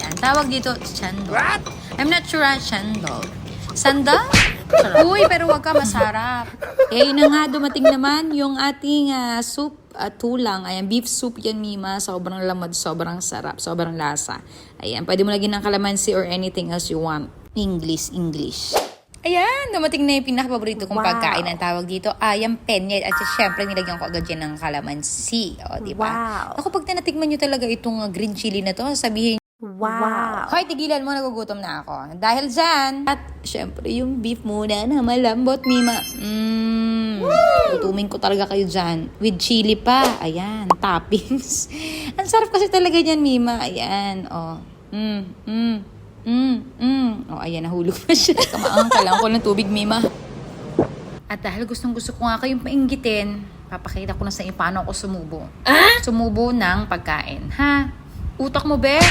Ayan, tawag dito, chendol. I'm not sure, chendol. Sandal? Uy, pero wag ka, masarap. Eh, yun na nga, dumating naman yung ating soup at tulang. Ayan, beef soup yan, Mima. Sobrang lamad, sobrang sarap, sobrang lasa. Ayan, pwede mo lagyan ng calamansi or anything else you want. English. Ayan, dumating na yung pinaka-paborito kong pagkain. Ang tawag dito, ayam penyet. At syempre, nilagyan ko agad yan ng calamansi. O, diba? Wow. Ako, pag tinatikman nyo talaga itong green chili na to, sabihin, Wow. hoy, tigilan mo, nagugutom na ako. Dahil dyan, at syempre, yung beef muna na malambot, Mima. Tutumin ko talaga kayo dyan. With chili pa. Ayan, toppings. Ang sarap kasi talaga yan, Mima. Ayan, o. O, ayan, nahulog na siya. Kamaang ka lang ko ng tubig, Mima. At dahil gustong-gusto ko nga kayong painggitin, papakita ko na sa inyo paano ako sumubo. Sumubo ng pagkain, ha? Utak mo, be?